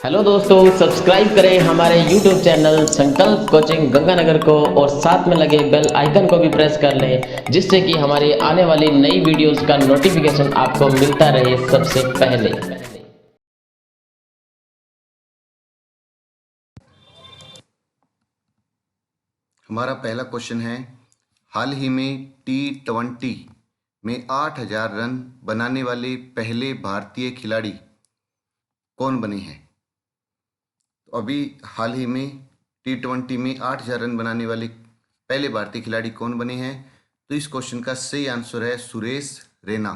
Hello दोस्तों, subscribe करें हमारे YouTube चैनल संकल्प कोचिंग गंगानगर को और साथ में लगे बेल आइकन को भी प्रेस कर लें, जिससे कि हमारी आने वाली नई वीडियोस का नोटिफिकेशन आपको मिलता रहे सबसे पहले। हमारा पहला क्वेश्चन है, हाल ही में T20 में 8,000 रन बनाने वाले पहले भारतीय खिलाड़ी कौन बने हैं? तो अभी हाल ही में T20 में 8,000 रन बनाने वाले पहले भारतीय खिलाड़ी कौन बने हैं? तो इस क्वेश्चन का सही आंसर है सुरेश रैना।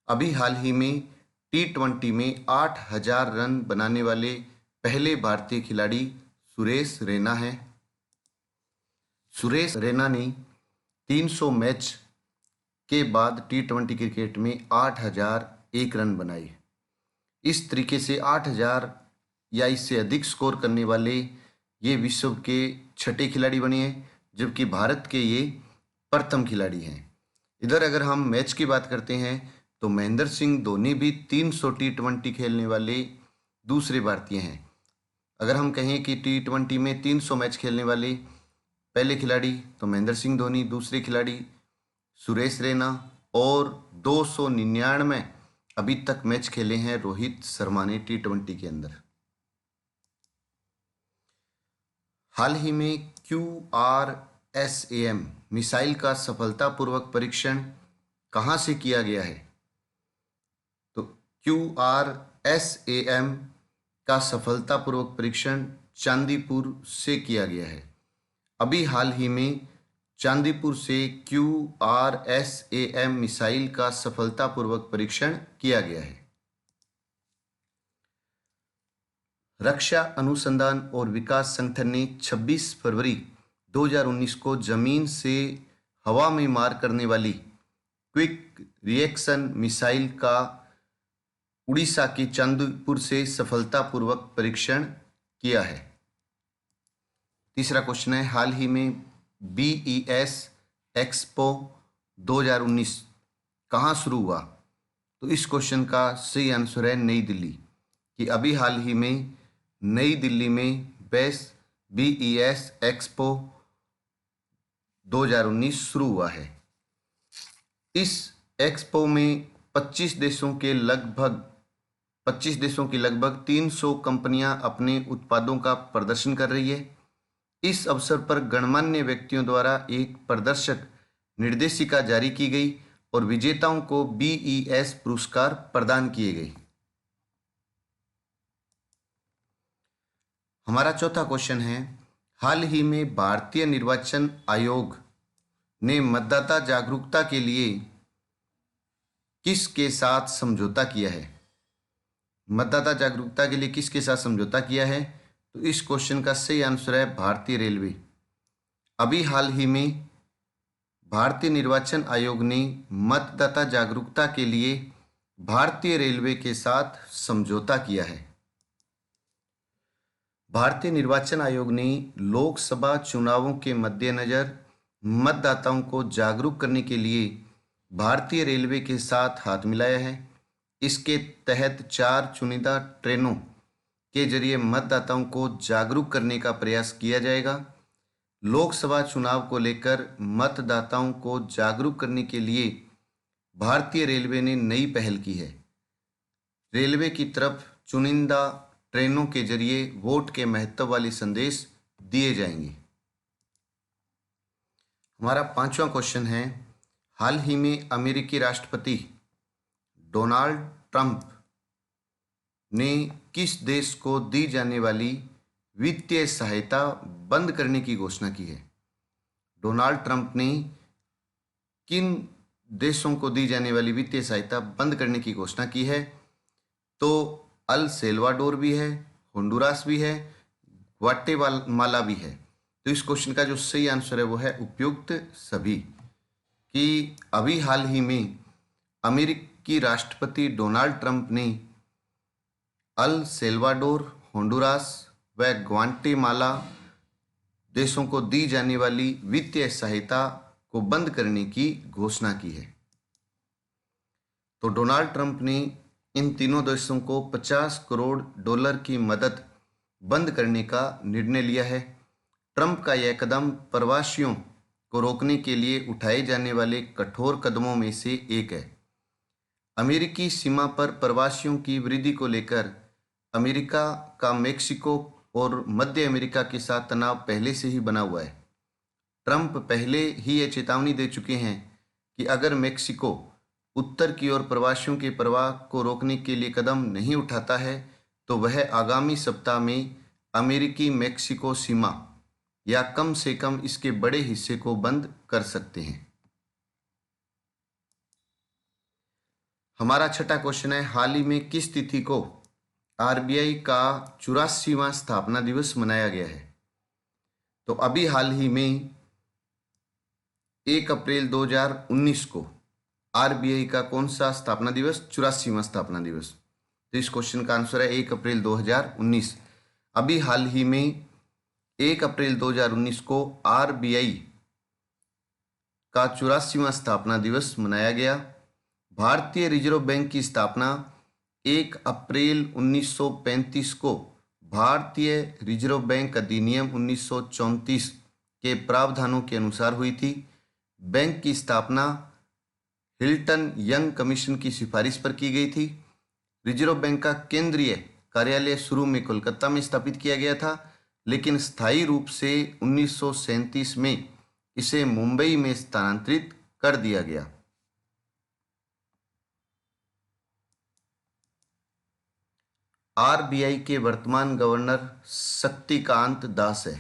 अभी हाल ही में T20 में 8,000 रन बनाने वाले पहले भारतीय खिलाड़ी सुरेश रैना हैं। सुरेश रैना ने 300 मैच के बाद T20 क्रिकेट में 8,001 रन बनाए। इस तरीके से 8,000 या इससे अधिक स्कोर करने वाले ये विश्व के छठे खिलाड़ी बने हैं, जबकि भारत के ये प्रथम खिलाड़ी हैं। इधर अगर हम मैच की बात करते हैं तो महेंद्र सिंह धोनी भी 300 T20 खेलने वाले दूसरे भारतीय हैं। अगर हम कहें कि T20 में 300 मैच खेलने वाले पहले खिलाड़ी तो महेंद्र सिंह धोनी, दूसरे खिलाड़ी सुरेश रैना, और 299 अभी तक मैच खेले हैं रोहित शर्मा ने T20 के अंदर। हाल ही में QRSAM मिसाइल का सफलतापूर्वक परीक्षण कहां से किया गया है? तो QRSAM का सफलतापूर्वक परीक्षण चांदीपुर से किया गया है। अभी हाल ही में चांदीपुर से QRSAM मिसाइल का सफलतापूर्वक परीक्षण किया गया है। रक्षा अनुसंधान और विकास संगठन ने 26 फरवरी 2019 को जमीन से हवा में मार करने वाली क्विक रिएक्शन मिसाइल का उड़ीसा के चांदीपुर से सफलतापूर्वक परीक्षण किया है। तीसरा क्वेश्चन है, हाल ही में BES एक्सपो 2019 कहाँ शुरू हुआ? तो इस क्वेश्चन का सही आंसर है नई दिल्ली। कि अभी हाल ही में नई दिल्ली में BES एक्सपो 2019 शुरू हुआ है। इस एक्सपो में 25 देशों की लगभग 300 कंपनियां अपने उत्पादों का प्रदर्शन कर रही है। इस अवसर पर गणमान्य व्यक्तियों द्वारा एक प्रदर्शक निर्देशिका जारी की गई और विजेताओं को BES पुरस्कार प्रदान किए गए। हमारा चौथा क्वेश्चन है, हाल ही में भारतीय निर्वाचन आयोग ने मतदाता जागरूकता के लिए किसके साथ समझौता किया है? मतदाता जागरूकता के लिए किसके साथ समझौता किया है? तो इस क्वेश्चन का सही आंसर है भारतीय रेलवे। अभी हाल ही में भारतीय निर्वाचन आयोग ने मतदाता जागरूकता के लिए भारतीय रेलवे के साथ समझौता किया है। भारतीय निर्वाचन आयोग ने लोकसभा चुनावों के मद्देनजर मतदाताओं को जागरूक करने के लिए भारतीय रेलवे के साथ हाथ मिलाया है। इसके तहत 4 चुनिंदा ट्रेनों के जरिए मतदाताओं को जागरूक करने का प्रयास किया जाएगा। लोकसभा चुनाव को लेकर मतदाताओं को जागरूक करने के लिए भारतीय रेलवे ने नई पहल की है। रेलवे की तरफ चुनिंदा ट्रेनों के जरिए वोट के महत्व वाले संदेश दिए जाएंगे। हमारा पांचवा क्वेश्चन है, हाल ही में अमेरिकी राष्ट्रपति डोनाल्ड ट्रंप ने किस देश को दी जाने वाली वित्तीय सहायता बंद करने की घोषणा की है? डोनाल्ड ट्रंप ने किन देशों को दी जाने वाली वित्तीय सहायता बंद करने की घोषणा की है? तो अल सेल्वाडोर भी है, होंडुरास भी है, ग्वाटेमाला भी है। तो इस क्वेश्चन का जो सही आंसर है वो है उपयुक्त सभी। कि अभी हाल ही में अमेरिकी राष्ट्रपति डोनाल्ड ट्रंप ने अल सेल्वाडोर, होंडुरास व ग्वाटेमाला देशों को दी जाने वाली वित्तीय सहायता को बंद करने की घोषणा की है। तो डोनाल्ड ट्रंप ने इन तीनों देशों को 50 करोड़ डॉलर की मदद बंद करने का निर्णय लिया है। ट्रंप का यह कदम प्रवासियों को रोकने के लिए उठाए जाने वाले कठोर कदमों में से एक है। अमेरिकी सीमा पर प्रवासियों की वृद्धि को लेकर अमेरिका का मेक्सिको और मध्य अमेरिका के साथ तनाव पहले से ही बना हुआ है। ट्रंप पहले ही ये चेतावनी दे चुके हैं कि अगर मेक्सिको उत्तर की ओर प्रवासियों के प्रवाह को रोकने के लिए कदम नहीं उठाता है तो वह आगामी सप्ताह में अमेरिकी मेक्सिको सीमा या कम से कम इसके बड़े हिस्से को बंद कर सकते हैं। हमारा छठा क्वेश्चन है, हाल ही में किस तिथि को आरबीआई का 84वां स्थापना दिवस मनाया गया है? तो अभी हाल ही में 1 अप्रैल 2019 को आरबीआई का कौन सा स्थापना दिवस? 84वां स्थापना दिवस। तो इस क्वेश्चन का आंसर है 1 अप्रैल 2019। अभी हाल ही में 1 अप्रैल 2019 को आरबीआई का 84वां स्थापना दिवस मनाया गया। भारतीय रिजर्व बैंक की स्थापना 1 अप्रैल 1935 को भारतीय रिजर्व बैंक अधिनियम 1934 के प्रावधानों के अनुसार हुई थी। बैंक की स्थापना हिल्टन यंग कमीशन की सिफारिश पर की गई थी। रिजर्व बैंक का केंद्रीय कार्यालय शुरू में कोलकाता में स्थापित किया गया था, लेकिन स्थायी रूप से 1937 में इसे मुंबई में स्थानांतरित कर दिया गया। आरबीआई के वर्तमान गवर्नर शक्तिकांत दास है।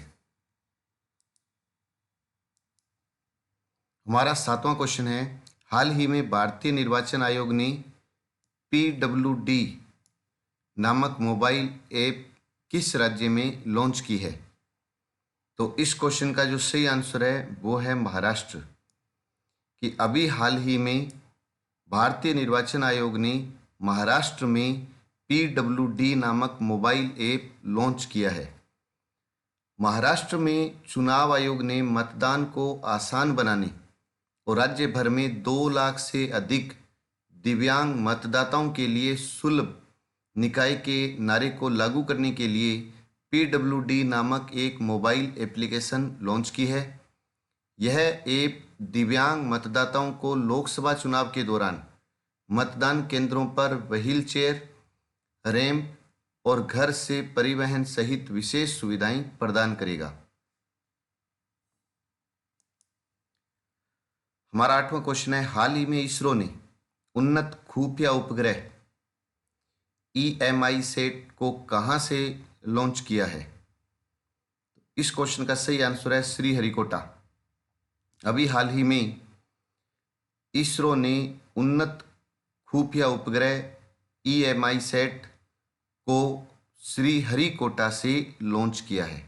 हमारा 7वां क्वेश्चन है, हाल ही में भारतीय निर्वाचन आयोग ने PWD नामक मोबाइल ऐप किस राज्य में लॉन्च की है? तो इस क्वेश्चन का जो सही आंसर है वो है महाराष्ट्र। कि अभी हाल ही में भारतीय निर्वाचन आयोग ने महाराष्ट्र में PWD नामक मोबाइल ऐप लॉन्च किया है। महाराष्ट्र में चुनाव आयोग ने मतदान को आसान बनाने और राज्य भर में 2 लाख से अधिक दिव्यांग मतदाताओं के लिए सुलभ निकाय के नारे को लागू करने के लिए PWD नामक एक मोबाइल एप्लीकेशन लॉन्च की है। यह ऐप दिव्यांग मतदाताओं को लोकसभा चुनाव के दौरान मतदान केंद्रों पर व्हील चेयर, रैंप और घर से परिवहन सहित विशेष सुविधाएं प्रदान करेगा। हमारा 8वां क्वेश्चन है, हाल ही में इसरो ने उन्नत खुफिया उपग्रह EMI-SAT को कहां से लॉन्च किया है? इस क्वेश्चन का सही आंसर है श्रीहरिकोटा। अभी हाल ही में इसरो ने उन्नत खुफिया उपग्रह EMI-SAT को श्रीहरिकोटा से लॉन्च किया है।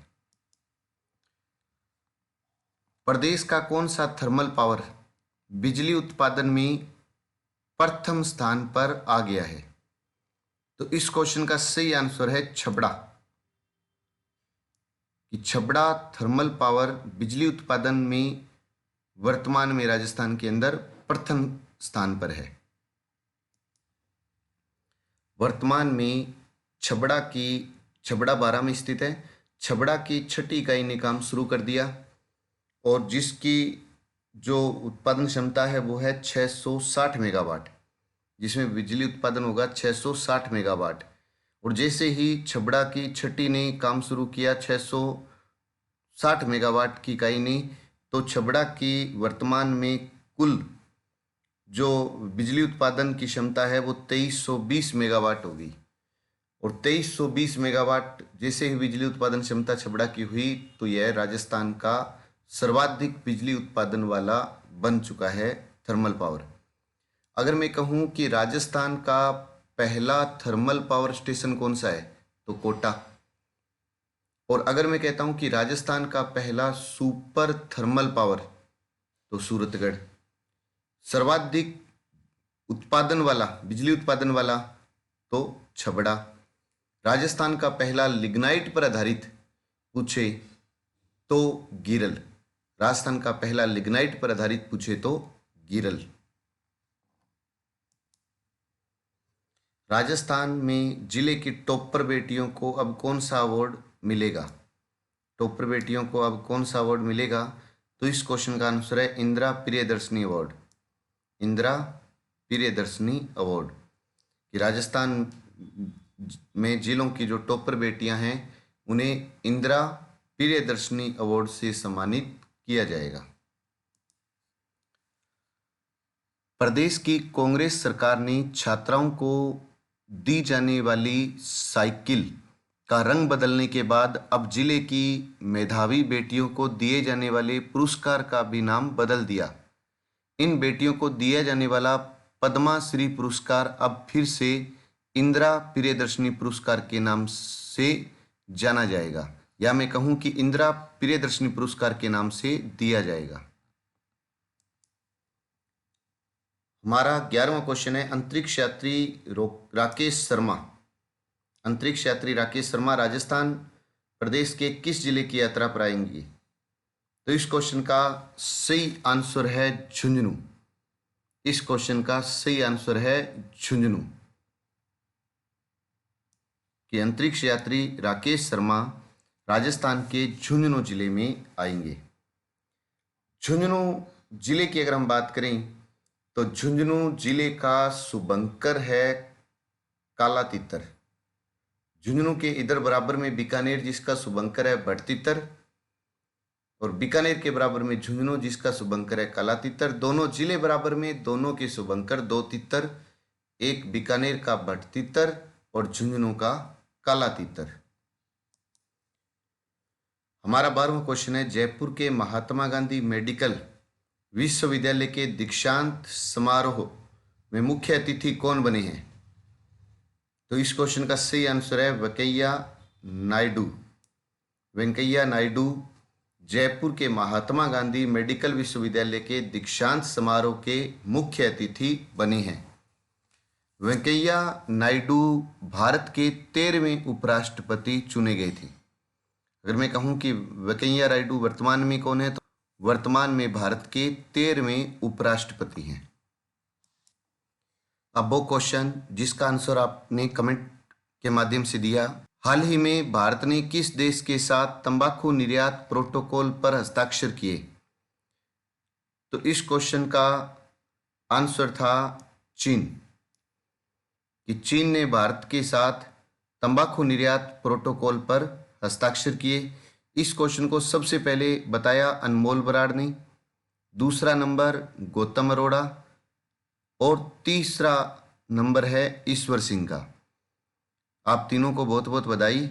प्रदेश का कौन सा थर्मल पावर बिजली उत्पादन में प्रथम स्थान पर आ गया है? तो इस क्वेश्चन का सही आंसर है छबड़ा। कि छबड़ा थर्मल पावर बिजली उत्पादन में वर्तमान में राजस्थान के अंदर प्रथम स्थान पर है। वर्तमान में छबड़ा 12 में स्थित है। छबड़ा की 6ठी इकाई ने काम शुरू कर दिया और जिसकी जो उत्पादन क्षमता है वो है 660 मेगावाट, जिसमें बिजली उत्पादन होगा 660 मेगावाट। और जैसे ही छबड़ा की 6ठी ने काम शुरू किया 660 मेगावाट की इकाई ने, तो छबड़ा की वर्तमान में कुल जो बिजली उत्पादन की क्षमता है वो 2320 मेगावाट होगी। और 2320 मेगावाट जैसे ही बिजली उत्पादन क्षमता छबड़ा की हुई तो यह राजस्थान का सर्वाधिक बिजली उत्पादन वाला बन चुका है थर्मल पावर। अगर मैं कहूँ कि राजस्थान का पहला थर्मल पावर स्टेशन कौन सा है तो कोटा। और अगर मैं कहता हूँ कि राजस्थान का पहला सुपर थर्मल पावर तो सूरतगढ़। सर्वाधिक उत्पादन वाला बिजली उत्पादन वाला तो छबड़ा। राजस्थान का पहला लिग्नाइट पर आधारित पूछे तो गिरल। राजस्थान का पहला लिग्नाइट पर आधारित पूछे तो गिरल। राजस्थान में जिले की टॉपर बेटियों को अब कौन सा अवार्ड मिलेगा? टॉपर बेटियों को अब कौन सा अवार्ड मिलेगा? तो इस क्वेश्चन का आंसर है इंदिरा प्रियदर्शनी अवार्ड। इंदिरा प्रियदर्शनी अवार्ड कि राजस्थान में जिलों की जो टॉपर बेटियां हैं उन्हें इंदिरा प्रियदर्शनी अवार्ड से सम्मानित किया जाएगा। प्रदेश की कांग्रेस सरकार ने छात्राओं को दी जाने वाली साइकिल का रंग बदलने के बाद अब जिले की मेधावी बेटियों को दिए जाने वाले पुरस्कार का भी नाम बदल दिया। इन बेटियों को दिया जाने वाला पद्मा श्री पुरस्कार अब फिर से इंदिरा प्रियदर्शनी पुरस्कार के नाम से जाना जाएगा, या मैं कहूं कि इंदिरा प्रियदर्शनी पुरस्कार के नाम से दिया जाएगा। हमारा 11वां क्वेश्चन है अंतरिक्ष यात्री राकेश शर्मा। अंतरिक्ष यात्री राकेश शर्मा राजस्थान प्रदेश के किस जिले की यात्रा पर आएंगे? तो इस क्वेश्चन का सही आंसर है झुंझुनू। इस क्वेश्चन का सही आंसर है झुंझुनू कि अंतरिक्ष यात्री राकेश शर्मा राजस्थान के झुंझुनू जिले में आएंगे। झुंझुनू जिले की अगर हम बात करें तो झुंझुनू जिले का शुभंकर है काला तितर। झुंझुनू के इधर बराबर में बीकानेर जिसका शुभंकर है भटतितर, और बीकानेर के बराबर में झुंझुनू जिसका शुभंकर है काला तितर। दोनों जिले बराबर में, दोनों के शुभंकर 2 तितर, एक बीकानेर का भटतितर और झुंझुनू का काला तितर। हमारा 12वां क्वेश्चन है जयपुर के महात्मा गांधी मेडिकल विश्वविद्यालय के दीक्षांत समारोह में मुख्य अतिथि कौन बने हैं? तो इस क्वेश्चन का सही आंसर है वेंकैया नायडू। वेंकैया नायडू जयपुर के महात्मा गांधी मेडिकल विश्वविद्यालय के दीक्षांत समारोह के मुख्य अतिथि बने हैं। वेंकैया नायडू भारत के 13वें उपराष्ट्रपति चुने गए थे। अगर मैं कहूं कि वेंकैया नायडू वर्तमान में कौन है, तो वर्तमान में भारत के 13वें उपराष्ट्रपति हैं। अब वो क्वेश्चन जिसका आंसर आपने कमेंट के माध्यम से दिया, हाल ही में भारत ने किस देश के साथ तंबाकू निर्यात प्रोटोकॉल पर हस्ताक्षर किए? तो इस क्वेश्चन का आंसर था चीन, कि चीन ने भारत के साथ तंबाकू निर्यात प्रोटोकॉल पर हस्ताक्षर किए। इस क्वेश्चन को सबसे पहले बताया अनमोल बराड़ ने, दूसरा नंबर गौतम अरोड़ा और तीसरा नंबर है ईश्वर सिंह का। आप तीनों को बहुत बहुत बधाई।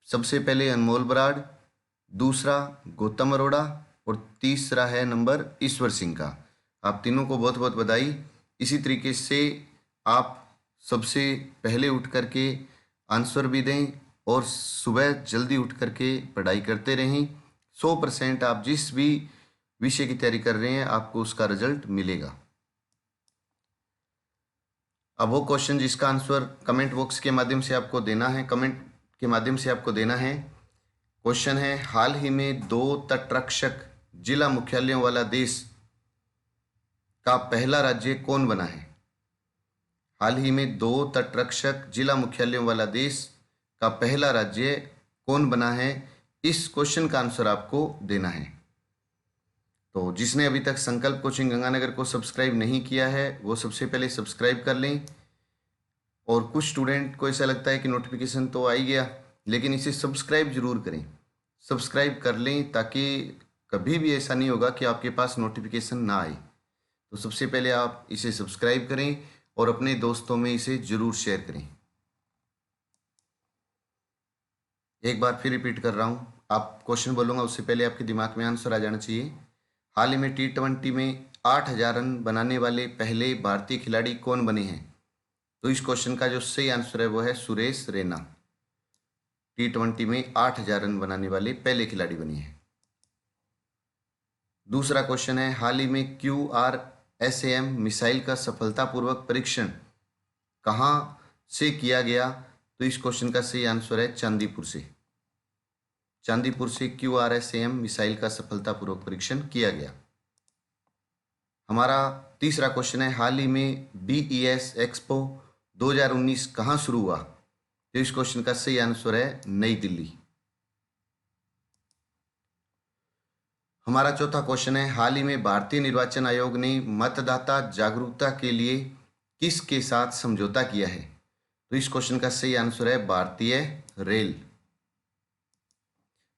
सबसे पहले अनमोल बराड़, दूसरा गौतम अरोड़ा और तीसरा है नंबर ईश्वर सिंह का। आप तीनों को बहुत बहुत बधाई। इसी तरीके से आप सबसे पहले उठ करके आंसर भी दें और सुबह जल्दी उठ करके पढ़ाई करते रहें। 100% आप जिस भी विषय की तैयारी कर रहे हैं आपको उसका रिजल्ट मिलेगा। अब वो क्वेश्चन जिसका आंसर कमेंट बॉक्स के माध्यम से आपको देना है, कमेंट के माध्यम से आपको देना है। क्वेश्चन है हाल ही में 2 तटरक्षक जिला मुख्यालयों वाला देश का पहला राज्य कौन बना है? हाल ही में 2 तटरक्षक जिला मुख्यालयों वाला देश का पहला राज्य कौन बना है? इस क्वेश्चन का आंसर आपको देना है। तो जिसने अभी तक संकल्प कोचिंग गंगानगर को सब्सक्राइब नहीं किया है वो सबसे पहले सब्सक्राइब कर लें। और कुछ स्टूडेंट को ऐसा लगता है कि नोटिफिकेशन तो आ ही गया, लेकिन इसे सब्सक्राइब जरूर करें। सब्सक्राइब कर लें ताकि कभी भी ऐसा नहीं होगा कि आपके पास नोटिफिकेशन ना आए। तो सबसे पहले आप इसे सब्सक्राइब करें और अपने दोस्तों में इसे जरूर शेयर करें। एक बार फिर रिपीट कर रहा हूं, आप क्वेश्चन बोलूंगा उससे पहले आपके दिमाग में आंसर आ जाना चाहिए। हाल ही में T20 में 8000 रन बनाने वाले पहले भारतीय खिलाड़ी कौन बने हैं? तो इस क्वेश्चन का जो सही आंसर है वो है सुरेश रैना। T20 में 8000 रन बनाने वाले पहले खिलाड़ी बने हैं। दूसरा क्वेश्चन है हाल ही में QRSAM मिसाइल का सफलतापूर्वक परीक्षण कहां से किया गया? तो इस क्वेश्चन का सही आंसर है चांदीपुर से। चांदीपुर से QRSAM मिसाइल का सफलतापूर्वक परीक्षण किया गया। हमारा तीसरा क्वेश्चन है हाल ही में BES एक्सपो 2019 कहाँ शुरू हुआ? तो इस क्वेश्चन का सही आंसर है नई दिल्ली। हमारा चौथा क्वेश्चन है, हाल ही में भारतीय निर्वाचन आयोग ने मतदाता जागरूकता के लिए किसके साथ समझौता किया है? तो इस क्वेश्चन का सही आंसर है भारतीय रेल।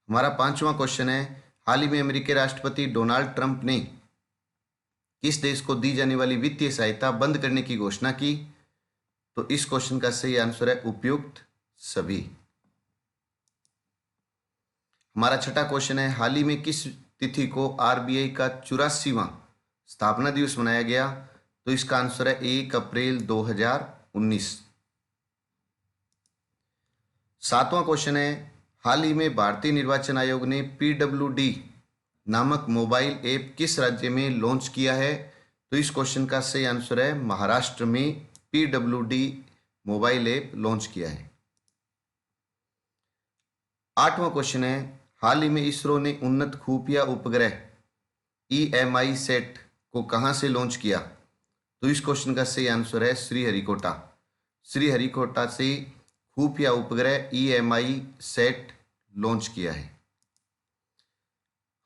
हमारा पांचवा क्वेश्चन है, हाल ही में अमेरिकी राष्ट्रपति डोनाल्ड ट्रंप ने किस देश को दी जाने वाली वित्तीय सहायता बंद करने की घोषणा की? तो इस क्वेश्चन का सही आंसर है उपयुक्त सभी। हमारा छठा क्वेश्चन है, हाल ही में किस तिथि को आरबीआई का 84वां स्थापना दिवस मनाया गया? तो इसका आंसर है 1 अप्रैल 2019। सातवां क्वेश्चन है, हाल ही में भारतीय निर्वाचन आयोग ने PWD नामक मोबाइल ऐप किस राज्य में लॉन्च किया है? तो इस क्वेश्चन का सही आंसर है महाराष्ट्र में PWD मोबाइल ऐप लॉन्च किया है। आठवां क्वेश्चन है, हाल ही में इसरो ने उन्नत खुफिया उपग्रह EMI-SAT को कहां से लॉन्च किया? तो इस क्वेश्चन का सही आंसर है श्रीहरिकोटा। श्रीहरिकोटा से खुफिया उपग्रह EMI-SAT लॉन्च किया है।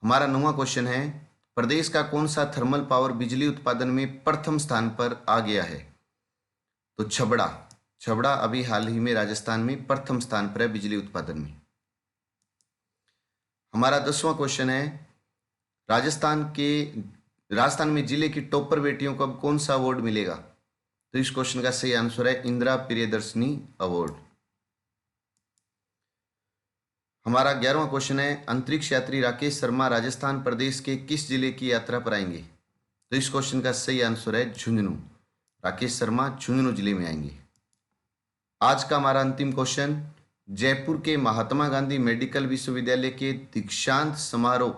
हमारा 9वां क्वेश्चन है, प्रदेश का कौन सा थर्मल पावर बिजली उत्पादन में प्रथम स्थान पर आ गया है? तो छबड़ा अभी हाल ही में राजस्थान में प्रथम स्थान पर है बिजली उत्पादन में। हमारा 10वां क्वेश्चन है, राजस्थान में जिले की टॉपर बेटियों को अब कौन सा अवार्ड मिलेगा? तो इस क्वेश्चन का सही आंसर है इंदिरा प्रियदर्शनी अवार्ड। हमारा 11वां क्वेश्चन है, अंतरिक्ष यात्री राकेश शर्मा राजस्थान प्रदेश के किस जिले की यात्रा पर आएंगे? तो इस क्वेश्चन का सही आंसर है झुंझुनू। राकेश शर्मा झुंझुनू जिले में आएंगे। आज का हमारा अंतिम क्वेश्चन, जयपुर के महात्मा गांधी मेडिकल विश्वविद्यालय के दीक्षांत समारोह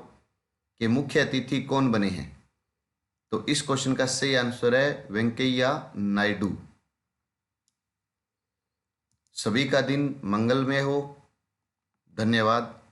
के मुख्य अतिथि कौन बने हैं? तो इस क्वेश्चन का सही आंसर है वेंकैया नायडू। सभी का दिन मंगलमय हो। धन्यवाद।